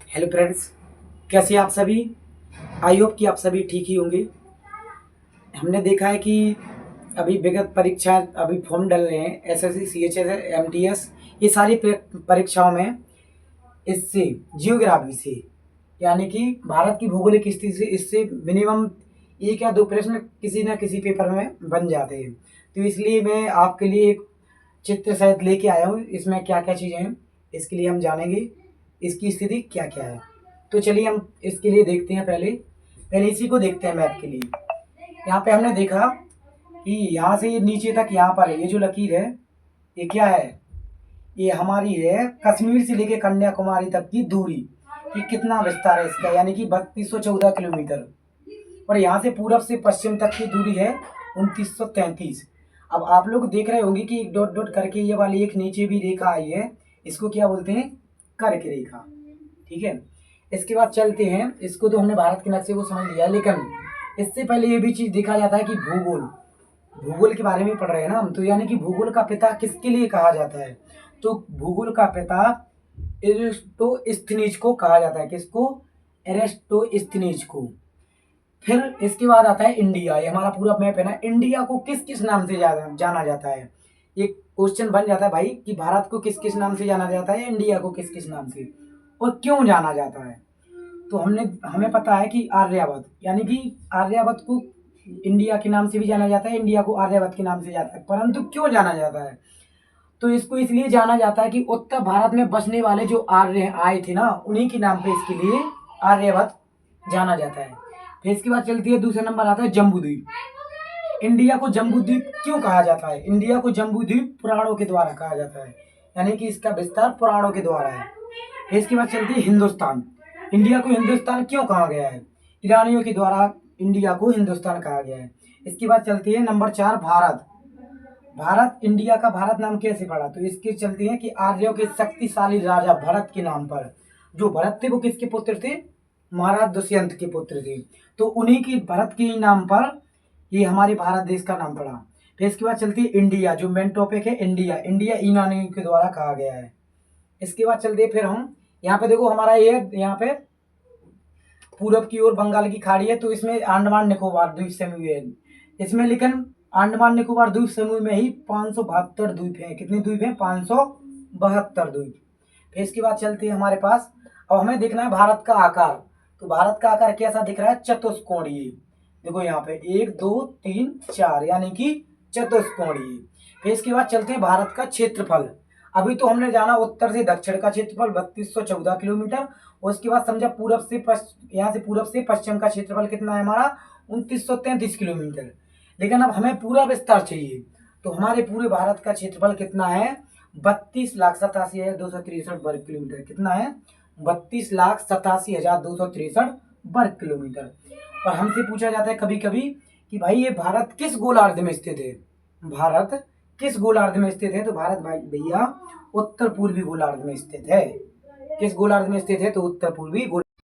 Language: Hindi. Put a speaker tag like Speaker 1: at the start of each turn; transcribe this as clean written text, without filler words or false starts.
Speaker 1: हेलो फ्रेंड्स, कैसे हैं आप सभी। आई होप कि आप सभी ठीक ही होंगे। हमने देखा है कि अभी विगत परीक्षा अभी फॉर्म डल रहे हैं, एसएससी, सीएचएस, एमटीएस, ये सारी परीक्षाओं में इससे जियोग्राफी से यानी कि भारत की भौगोलिक स्थिति से इससे मिनिमम एक या दो प्रश्न किसी न किसी पेपर में बन जाते हैं। तो इसलिए मैं आपके लिए एक चित्र सहित लेके आया हूँ। इसमें क्या क्या चीज़ें हैं इसके लिए हम जानेंगे, इसकी स्थिति क्या क्या है। तो चलिए हम इसके लिए देखते हैं। पहले पहले इसी को देखते हैं मैप के लिए। यहाँ पे हमने देखा कि यहाँ से ये नीचे तक यहाँ पर है, ये जो लकीर है ये क्या है, ये हमारी है कश्मीर से लेके कन्याकुमारी तक की दूरी कि कितना विस्तार है इसका, यानी कि 3214 किलोमीटर। और यहाँ से पूरब से पश्चिम तक की दूरी है 2933। अब आप लोग देख रहे होंगे कि एक डॉट डॉट करके ये वाली एक नीचे भी रेखा आई है, इसको क्या बोलते हैं, कर्क रेखा। ठीक है, इसके बाद चलते हैं। इसको तो हमने भारत के नक्शे को समझ लिया, लेकिन इससे पहले ये भी चीज़ देखा जाता है कि भूगोल भूगोल के बारे में पढ़ रहे हैं ना हम, तो यानी कि भूगोल का पिता किसके लिए कहा जाता है, तो भूगोल का पिता एरिस्टोस्थनीज को कहा जाता है। किसको, एरिस्टोस्थनीज को। फिर इसके बाद आता है इंडिया, ये हमारा पूरा मैप है ना। इंडिया को किस किस नाम से जाना जाता है, एक क्वेश्चन बन जाता है भाई कि भारत को किस किस नाम से जाना जाता है, इंडिया को किस किस नाम से और क्यों जाना जाता है। तो हमें पता है कि आर्यभट्ट, यानी कि आर्यभट्ट को इंडिया के नाम से भी जाना जाता है, इंडिया को आर्यभट्ट के नाम से जाता है। परंतु क्यों जाना जाता है, तो इसको इसलिए जाना जाता है कि उत्तर भारत में बसने वाले जो आर्य आए थे ना, उन्हीं के नाम पे इसके लिए आर्यभट्ट जाना जाता है। फिर इसके बाद चलती है, दूसरा नंबर आता है जम्बूद्वीप। इंडिया को जम्बूद्वीप क्यों कहा जाता है, इंडिया को जम्बूद्वीप पुराणों के द्वारा कहा जाता है, यानी कि इसका विस्तार पुराणों के द्वारा है। फिर इसके बाद चलती है हिंदुस्तान। इंडिया को हिंदुस्तान क्यों कहा गया है, ईरानियों के द्वारा इंडिया को हिंदुस्तान कहा गया है। इसके बाद चलती है नंबर 4 भारत। भारत, इंडिया का भारत नाम कैसे पड़ा, तो इसकी चलती है कि आर्यों के शक्तिशाली राजा भरत के नाम पर। जो भरत थे वो किसके पुत्र थे, महाराज दुष्यंत के पुत्र थे, तो उन्हीं की भरत के ही नाम पर ये हमारे भारत देश का नाम पड़ा। फिर इसके बाद चलती है इंडिया, जो मेन टॉपिक है इंडिया। इंडिया ईरानियों के द्वारा कहा गया है। इसके बाद चलते फिर हम यहाँ पे देखो, हमारा ये यहाँ पे पूरब की ओर बंगाल की खाड़ी है, तो इसमें अंडमान निकोबार द्वीप समूह है इसमें, लेकिन अंडमान निकोबार द्वीप समूह में ही 572 द्वीप हैं। कितने द्वीप हैं, 572 द्वीप। फिर इसके बाद चलते हैं हमारे पास, अब हमें देखना है भारत का आकार। तो भारत का आकार कैसा दिख रहा है, चतुष्कोणीय। देखो यहाँ पे 1 2 3 4 यानी कि चतुष्कोणीय। फिर इसके बाद चलते हैं भारत का क्षेत्रफल। अभी तो हमने जाना उत्तर से दक्षिण का क्षेत्रफल 3214 किलोमीटर, और उसके बाद समझा पूरब से यहाँ से पूरब से पश्चिम का क्षेत्रफल कितना है हमारा, 2933 किलोमीटर। लेकिन अब हमें पूरा विस्तार चाहिए, तो हमारे पूरे भारत का क्षेत्रफल कितना है, 32,87,263 वर्ग किलोमीटर। कितना है, 32,87,263 वर्ग किलोमीटर। और हमसे पूछा जाता है कभी कभी कि भाई ये भारत किस गोलार्ध में स्थित है, भारत किस गोलार्ध में स्थित है, तो भारत भाई भैया उत्तर पूर्वी गोलार्ध में स्थित है। किस गोलार्ध में स्थित है, तो उत्तर पूर्वी